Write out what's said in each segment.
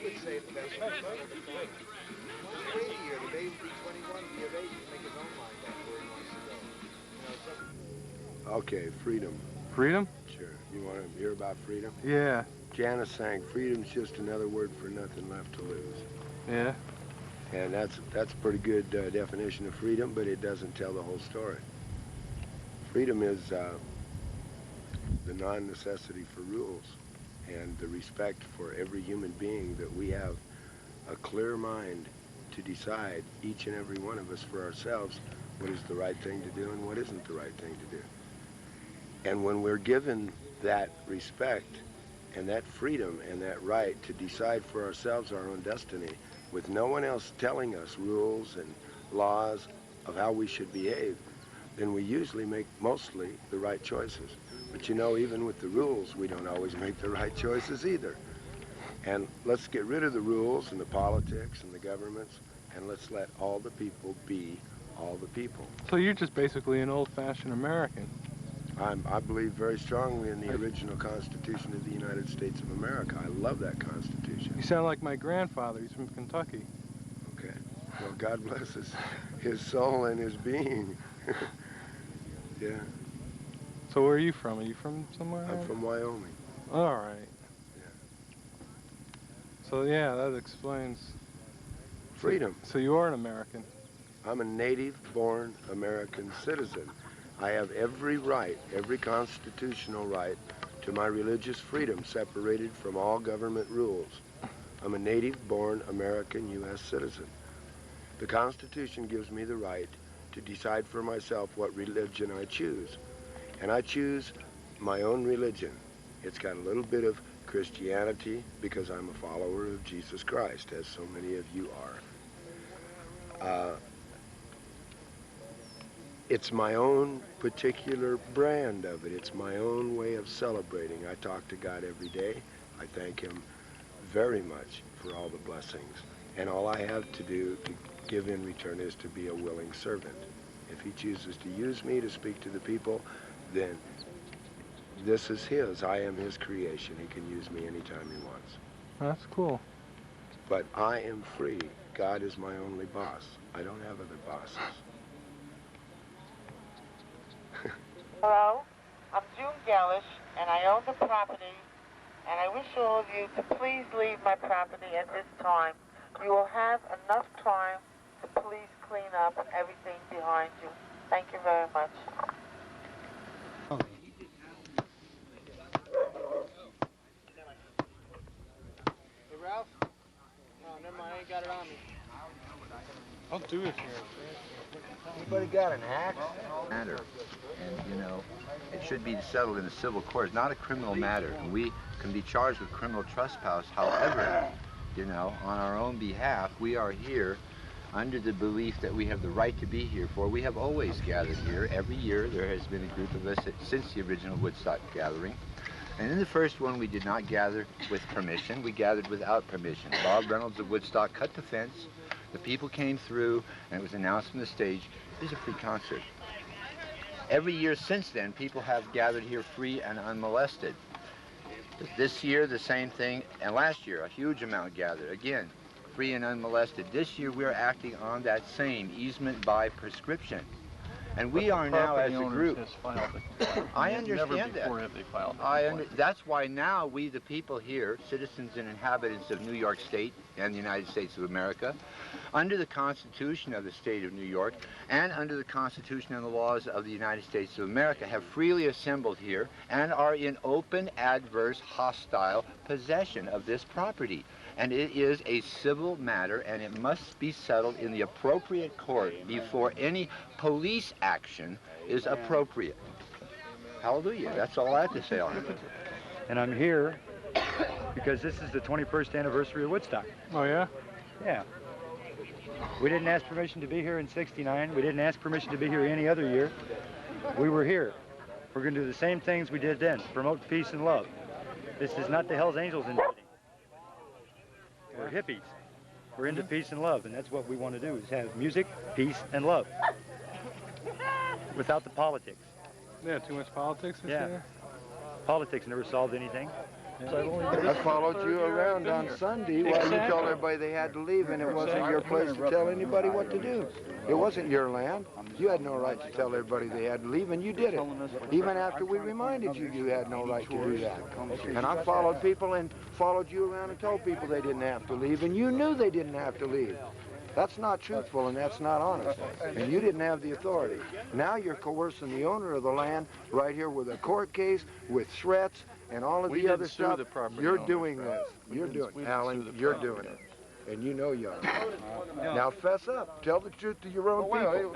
would say the best way to learn it. Just wait a year. The baby will be 21, be of age, and make his own mind up where he wants to go. You know, okay, freedom. Freedom? Sure. You want to hear about freedom? Yeah. Janice sang, freedom's just another word for nothing left to lose. Yeah. And that's a pretty good definition of freedom, but it doesn't tell the whole story. Freedom is the non-necessity for rules and the respect for every human being, that we have a clear mind to decide, each and every one of us for ourselves, what is the right thing to do and what isn't the right thing to do. And when we're given that respect and that freedom and that right to decide for ourselves our own destiny, with no one else telling us rules and laws of how we should behave, then we usually make mostly the right choices. But you know, even with the rules, we don't always make the right choices either. And let's get rid of the rules and the politics and the governments, and let's let all the people be all the people. So you're just basically an old-fashioned American. I believe very strongly in the original Constitution of the United States of America. I love that Constitution. You sound like my grandfather. He's from Kentucky. Okay. Well, God bless his soul and his being. Yeah. So where are you from? Are you from somewhere? I'm from Wyoming. All right. Yeah. So yeah, that explains. Freedom. So you are an American. I'm a native-born American citizen. I have every right, every constitutional right, to my religious freedom, separated from all government rules. I'm a native-born American U.S. citizen. The Constitution gives me the right to decide for myself what religion I choose. And I choose my own religion. It's got a little bit of Christianity because I'm a follower of Jesus Christ, as so many of you are. It's my own particular brand of it. It's my own way of celebrating. I talk to God every day. I thank him very much for all the blessings. And all I have to do to give in return is to be a willing servant. If he chooses to use me to speak to the people, then this is his. I am his creation. He can use me anytime he wants. That's cool. But I am free. God is my only boss. I don't have other bosses. Hello, I'm June Gelish, and I own the property, and I wish all of you to please leave my property at this time. You will have enough time to please clean up everything behind you. Thank you very much. Hey, Ralph? No, never mind, I ain't got it on me. I'll do it here. Anybody got an axe? Matter. And, you know, it should be settled in a civil court. It's not a criminal matter. And we can be charged with criminal trespass. However, you know, on our own behalf, we are here under the belief that we have the right to be here for. We have always gathered here. Every year there has been a group of us since the original Woodstock gathering. And in the first one, we did not gather with permission. We gathered without permission. Bob Reynolds of Woodstock cut the fence. The people came through, and it was announced from the stage, this is a free concert. Every year since then, people have gathered here free and unmolested. This year, the same thing, and last year, a huge amount gathered. Again, free and unmolested. This year, we are acting on that same easement by prescription. And we are now, as a group, I understand that. That's why now we, the people here, citizens and inhabitants of New York State and the United States of America, under the Constitution of the State of New York and under the Constitution and the laws of the United States of America, have freely assembled here and are in open, adverse, hostile possession of this property. And it is a civil matter, and it must be settled in the appropriate court before any police action is appropriate. Hallelujah. That's all I have to say on it. And I'm here because this is the 21st anniversary of Woodstock. Oh, yeah? Yeah. We didn't ask permission to be here in '69. We didn't ask permission to be here any other year. We were here. We're going to do the same things we did then, promote peace and love. This is not the Hells Angels invading. We're hippies. We're into peace and love, and that's what we want to do, is have music, peace, and love. Without the politics. Yeah, too much politics this year? Politics never solved anything. I followed you around on Sunday while you told everybody they had to leave, and it wasn't your place to tell anybody what to do. It wasn't your land. You had no right to tell everybody they had to leave, and you did it. Even after we reminded you, you had no right to do that. And I followed people and followed you around and told people they didn't have to leave, and you knew they didn't have to leave. That's not truthful, and that's not honest. And you didn't have the authority. Now you're coercing the owner of the land right here with a court case, with threats, and all of the other stuff. You're doing this. You're doing it. Alan, you're doing it. And you know you are. Now fess up. Tell the truth to your own people.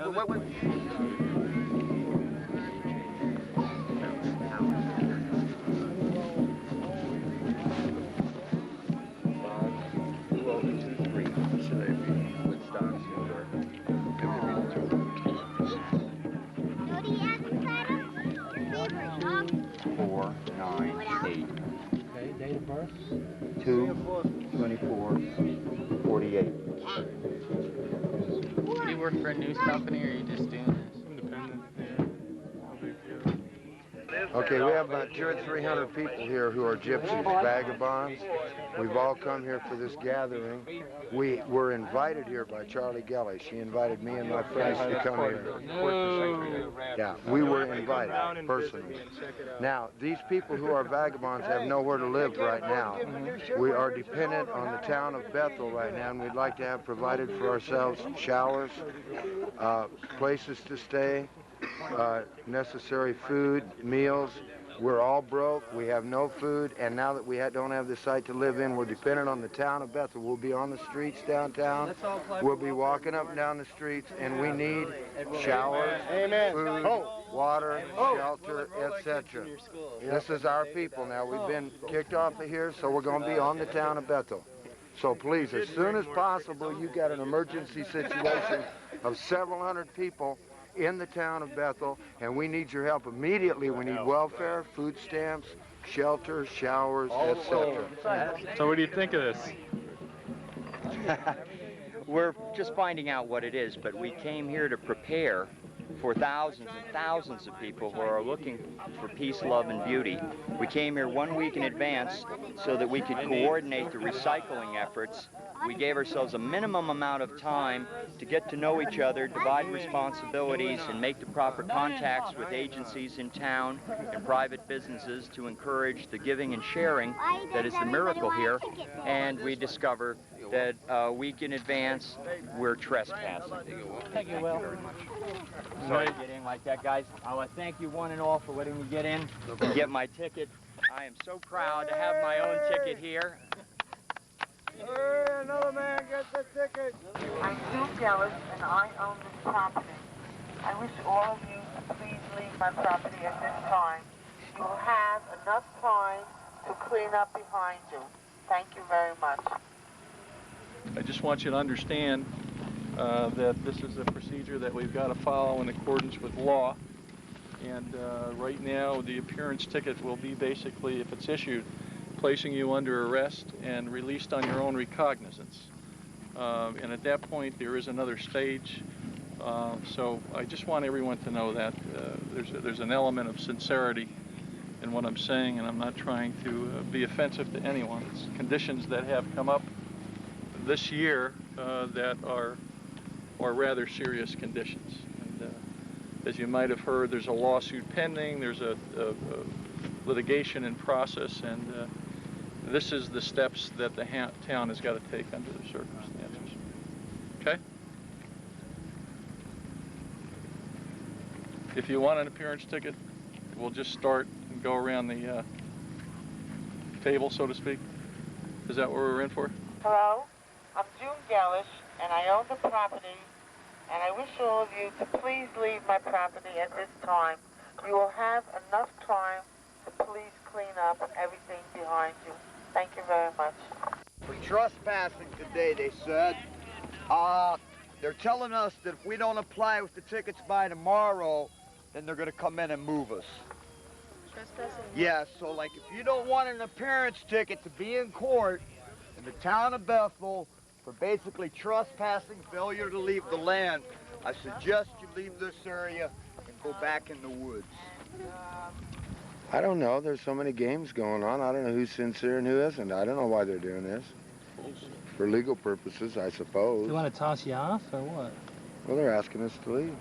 Okay, date of birth? 2/24/48. Do you work for a news company or are you just doing this? Independent. Yeah. No big deal. Okay, we have about 200 or 300 people here who are gypsies, vagabonds. We've all come here for this gathering. We were invited here by Charlie Gelish. He invited me and my friends to come here. Yeah, we were invited personally. Now, these people who are vagabonds have nowhere to live right now. We are dependent on the town of Bethel right now, and we'd like to have provided for ourselves showers, places to stay, necessary food, meals. We're all broke. We have no food, and now that we don't have the site to live in, we're dependent on the town of Bethel. We'll be on the streets downtown. We'll be walking up and down the streets, and we need showers, food, water, shelter, etc. This is our people now. We've been kicked off of here, so we're going to be on the town of Bethel. So please, as soon as possible, you got an emergency situation of several hundred people in the town of Bethel, and we need your help immediately. We need welfare, food stamps, shelter, showers, etc. So what do you think of this? We're just finding out what it is, but we came here to prepare for thousands and thousands of people who are looking for peace, love, and beauty. We came here 1 week in advance so that we could coordinate the recycling efforts. We gave ourselves a minimum amount of time to get to know each other, divide responsibilities, and make the proper contacts with agencies in town and private businesses to encourage the giving and sharing that is the miracle here. And we discover that a week in advance, we're trespassing. Thank you, Will. Sorry to get in like that, guys. I want to thank you one and all for letting me get in and get my ticket. I am so proud to have my own ticket here. Hey, another man gets a ticket. I'm Sue Gelish, and I own this property. I wish all of you to please leave my property at this time. You will have enough time to clean up behind you. Thank you very much. I just want you to understand that this is a procedure that we've got to follow in accordance with law. And right now, the appearance ticket will be basically, if it's issued, placing you under arrest and released on your own recognizance. And at that point, there is another stage. So I just want everyone to know that there's an element of sincerity in what I'm saying, and I'm not trying to be offensive to anyone. It's conditions that have come up this year that are rather serious conditions. And as you might have heard, there's a lawsuit pending, there's a litigation in process, and this is the steps that the town has got to take under the circumstances. Okay? If you want an appearance ticket, we'll just start and go around the table, so to speak. Is that what we're in for? Hello? I'm June Gelish, and I own the property, and I wish all of you to please leave my property at this time. You will have enough time to please clean up everything behind you. Thank you very much. For trespassing today, they said. They're telling us that if we don't apply with the tickets by tomorrow, then they're going to come in and move us. Trespassing? Yeah, so like if you don't want an appearance ticket to be in court in the town of Bethel for basically trespassing, failure to leave the land, I suggest you leave this area and go back in the woods. I don't know. There's so many games going on. I don't know who's sincere and who isn't. I don't know why they're doing this. For legal purposes, I suppose. They want to toss you off or what? Well, they're asking us to leave.